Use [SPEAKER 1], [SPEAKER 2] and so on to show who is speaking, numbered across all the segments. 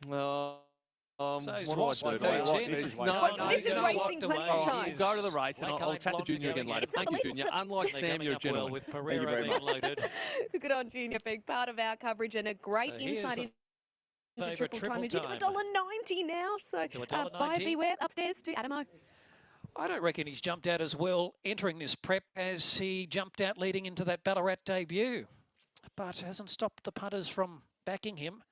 [SPEAKER 1] So he's
[SPEAKER 2] what do I do?
[SPEAKER 1] this is
[SPEAKER 3] wasting plenty of time.
[SPEAKER 1] We'll go to the race and I'll chat to Junior again later. Thank you, Junior. Unlike Sam, you're a gentleman.
[SPEAKER 2] With Pereira being loaded.
[SPEAKER 3] Good on Junior being part of our coverage and a great insight into triple time. He's into $1.90 now. So buyer beware. Upstairs to Adamo.
[SPEAKER 2] I don't reckon he's jumped out as well entering this prep as he jumped out leading into that Ballarat debut. But hasn't stopped the punters from backing him.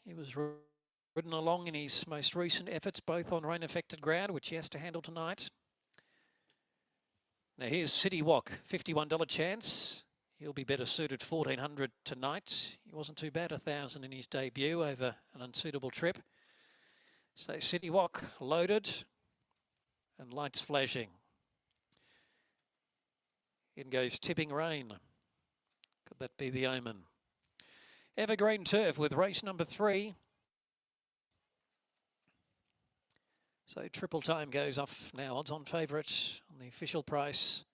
[SPEAKER 2] He was ridden along in his most recent efforts, both on rain-affected ground, which he has to handle tonight. Now here's City Walk, $51 chance. He'll be better suited 1400 tonight. He wasn't too bad, 1,000 in his debut over an unsuitable trip. So City Walk loaded and lights flashing. In goes Tipping Rain. Could that be the omen? Evergreen turf with race number 3. So triple time goes off now. Odds on favourite on the official price.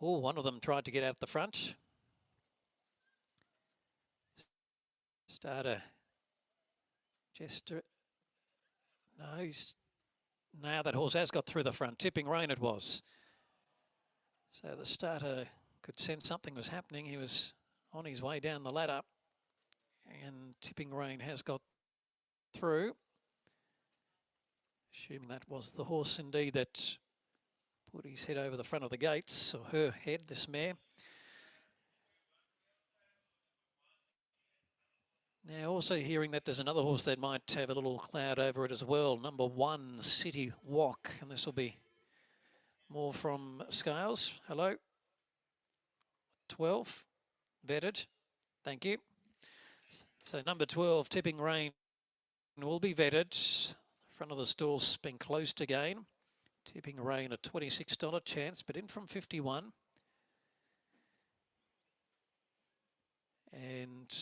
[SPEAKER 2] Oh, one of them tried to get out the front. Starter. Jester. No, now that horse has got through the front. Tipping Rain it was. So the starter could sense something was happening. He was on his way down the ladder. And Tipping Rain has got through. Assuming that was the horse indeed that put his head over the front of the gates, or her head, this mare. Now also hearing that there's another horse that might have a little cloud over it as well. Number 1, City Walk, and this will be more from Scales. Hello. 12, vetted. Thank you. So number 12, Tipping Rain, will be vetted. Front of the stall's been closed again. Tipping Rain, a $26 chance, but in from 51. And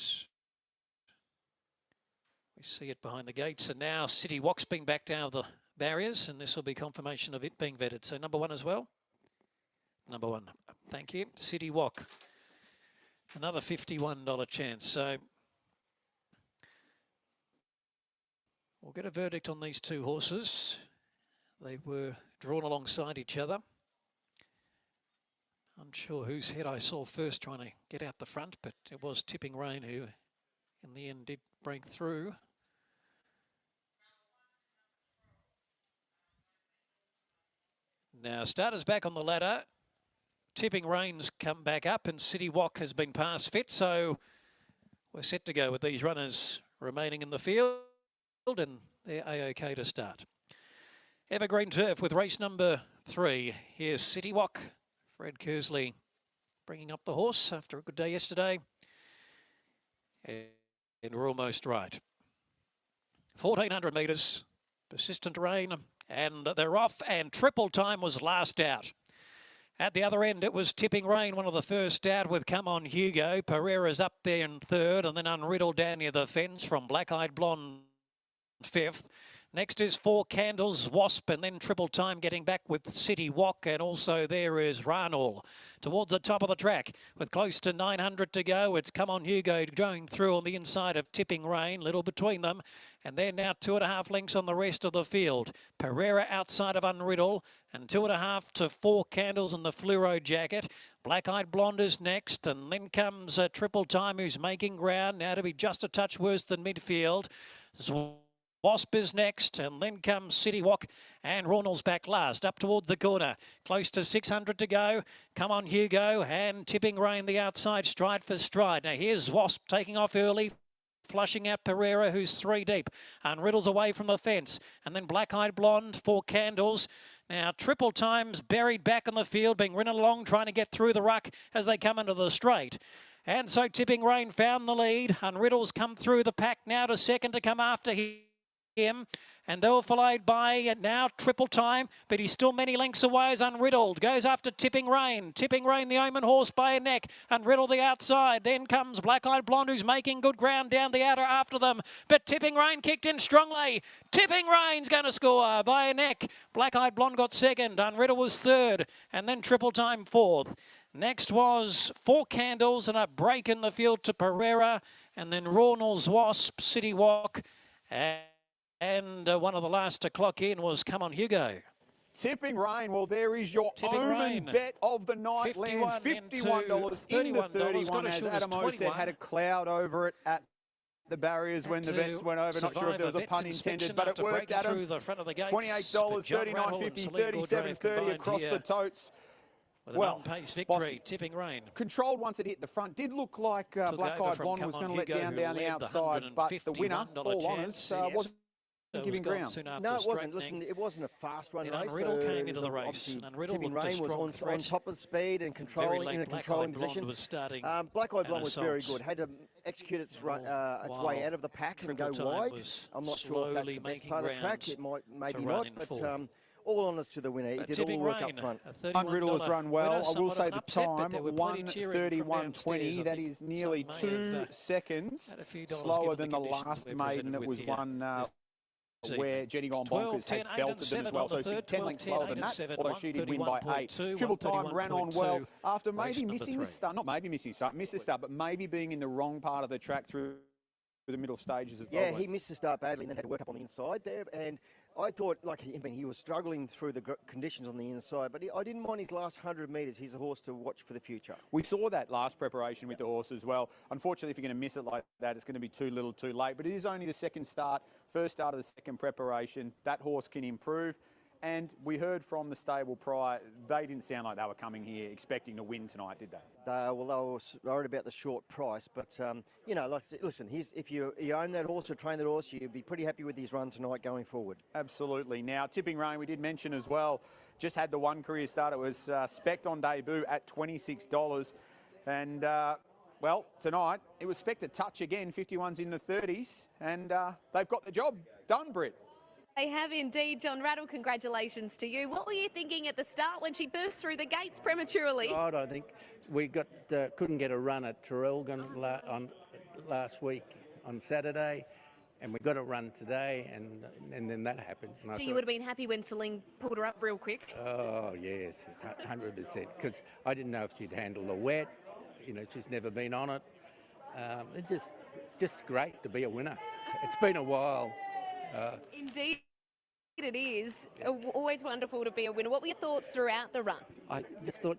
[SPEAKER 2] we see it behind the gates. And now City Walk's being backed out of the barriers, and this will be confirmation of it being vetted. So number 1 as well. Number 1. Thank you. City Walk. Another $51 chance. So we'll get a verdict on these two horses. They were drawn alongside each other. Unsure whose head I saw first trying to get out the front, but it was Tipping Rain who in the end did break through. Now starters back on the ladder. Tipping Rain's come back up and City Walk has been past fit, so we're set to go with these runners remaining in the field and they're A-OK to start. Evergreen turf with race number 3. Here's City Walk. Fred Kersley bringing up the horse after a good day yesterday. And we're almost right. 1,400 metres, persistent rain, and they're off, and triple time was last out. At the other end, it was Tipping Rain, one of the first out with Come On Hugo. Pereira's up there in 3rd, and then Unriddled down near the fence from Black Eyed Blonde 5th. Next is 4 Candles, Wasp, and then triple time getting back with City Walk. And also there is Rattle towards the top of the track with close to 900 to go. It's Come On Hugo going through on the inside of Tipping Rain, little between them. And they're now 2.5 lengths on the rest of the field. Pereira outside of Unriddle and 2.5 to 4 Candles in the fluoro jacket. Black Eyed Blonde is next, and then comes Triple Time, who's making ground now to be just a touch worse than midfield. Wasp is next, and then comes City Walk, and Ronald's back last, up toward the corner. Close to 600 to go. Come On Hugo, and Tipping Rain the outside, stride for stride. Now here's Wasp taking off early, flushing out Pereira, who's 3 deep. Unriddle's away from the fence, and then Black Eyed Blonde, 4 Candles. Now, Triple Time's buried back on the field, being ridden along, trying to get through the ruck as they come into the straight. And so Tipping Rain found the lead. Unriddle's come through the pack now to second to come after him, and they were followed by now Triple Time, but he's still many lengths away as Unriddled goes after Tipping Rain. Tipping Rain, the Omen horse by a neck. Unriddled the outside. Then comes Black Eyed Blonde, who's making good ground down the outer after them. But Tipping Rain kicked in strongly. Tipping Rain's going to score by a neck. Black Eyed Blonde got second. Unriddled was third, and then Triple Time fourth. Next was Four Candles and a break in the field to Pereira, and then Ronald's Wasp, City Walk, and one of the last to clock in was Come On Hugo.
[SPEAKER 4] Tipping Rain, well, there is your omen bet of the night. Lands $51 into 31, as Adam O said, had a cloud over it at the barriers when the bets went over. Not sure if there was a pun intended, but it worked, Adam. $28, $39.50, $37.30 across the totes.
[SPEAKER 2] With an on-pace victory, Tipping Rain.
[SPEAKER 4] Controlled once it hit the front. Did look like Black Eyed Blonde was going to let down the outside, but the winner, all honest, wasn't giving ground.
[SPEAKER 5] No, it wasn't. Listen, it wasn't a fast run race.
[SPEAKER 2] Riddle came into the race. And
[SPEAKER 5] Tipping Rain was on top of the speed and controlling in a controlling position. Black Eyed Blonde was very good. Had to execute its way out of the pack and go wide. I'm not sure if that's the best part of the track. It might, maybe not, but all honest to the winner. He did all the work up front.
[SPEAKER 4] Riddle has run well. I will say the time, 1:31.20. That is nearly 2 seconds slower than the last maiden that was won where Jenny Gone Bonkers has belted them as well. So 10 lengths slower than that, although she did win by 8. Triple Time ran on well after maybe missing the start. Not maybe missing the start, missed the start, but maybe being in the wrong part of the track through the middle stages of the
[SPEAKER 5] Yeah, he missed the start badly and then had to work up on the inside there. And I thought, he was struggling through the conditions on the inside, but I didn't mind his last 100 metres. He's a horse to watch for the future.
[SPEAKER 4] We saw that last preparation with the horse as well. Unfortunately, if you're going to miss it like that, it's going to be too little too late. But it is only the second start, first start of the second preparation. That horse can improve. And we heard from the stable prior, they didn't sound like they were coming here expecting to win tonight, did they?
[SPEAKER 5] Well, they were worried about the short price, but, listen, if you own that horse or train that horse, you'd be pretty happy with his run tonight going forward.
[SPEAKER 4] Absolutely. Now, Tipping Rain, we did mention as well, just had the one career start. It was spec'd on debut at $26. And, well, tonight, it was spec'd a touch again, 51s in the 30s, and they've got the job done, Britt.
[SPEAKER 3] They have indeed. John Rattle, congratulations to you. What were you thinking at the start when she burst through the gates prematurely?
[SPEAKER 6] I don't think we couldn't get a run at Traralgon last week on Saturday, and we got a run today, and then that happened.
[SPEAKER 3] So you would have been happy when Celine pulled her up real quick?
[SPEAKER 6] Oh, yes, 100%, because I didn't know if she'd handle the wet. She's never been on it. It's just great to be a winner. It's been a while.
[SPEAKER 3] Indeed it is. Always wonderful to be a winner. What were your thoughts throughout the run?
[SPEAKER 6] I just thought,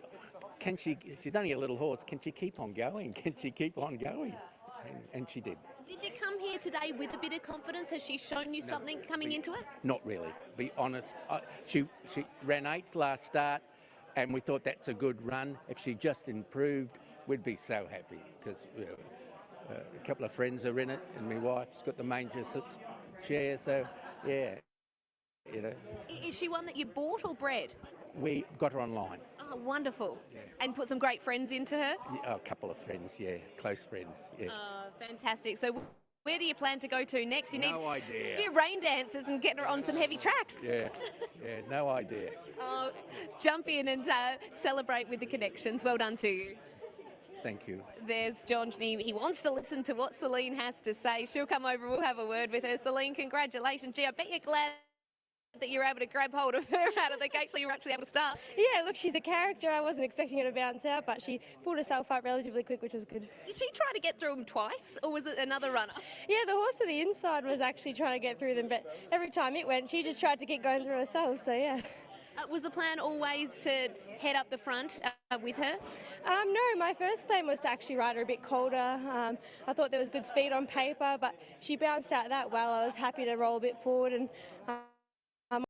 [SPEAKER 6] she's only a little horse, can she keep on going? Can she keep on going? And she did.
[SPEAKER 3] Did you come here today with a bit of confidence? Has she shown you something coming into it?
[SPEAKER 6] Not really, be honest. She ran 8th last start, and we thought that's a good run. If she just improved, we'd be so happy, because a couple of friends are in it, and my wife's got the manger share, so yeah,
[SPEAKER 3] Is she one that you bought or bred?
[SPEAKER 6] We got her online.
[SPEAKER 3] Oh, wonderful. Yeah. And put some great friends into her?
[SPEAKER 6] Yeah, a couple of friends, yeah, close friends, yeah.
[SPEAKER 3] Oh, fantastic. So where do you plan to go to next? You need
[SPEAKER 6] no idea.
[SPEAKER 3] A few rain dances and get her on some heavy tracks.
[SPEAKER 6] Yeah, no idea.
[SPEAKER 3] Oh, jump in and celebrate with the connections. Well done to you.
[SPEAKER 6] Thank you.
[SPEAKER 3] There's John. He wants to listen to what Celine has to say. She'll come over. We'll have a word with her. Celine, congratulations. Gee, I bet you're glad that you're able to grab hold of her out of the gate so you were actually able to start.
[SPEAKER 7] Yeah, look, she's a character. I wasn't expecting her to bounce out, but she pulled herself up relatively quick, which was good.
[SPEAKER 3] Did she try to get through them twice, or was it another runner?
[SPEAKER 7] Yeah, the horse to the inside was actually trying to get through them, but every time it went, she just tried to keep going through herself, so yeah.
[SPEAKER 3] Was the plan always to head up the front with her?
[SPEAKER 7] No, my first plan was to actually ride her a bit colder. I thought there was good speed on paper, but she bounced out that well. I was happy to roll a bit forward and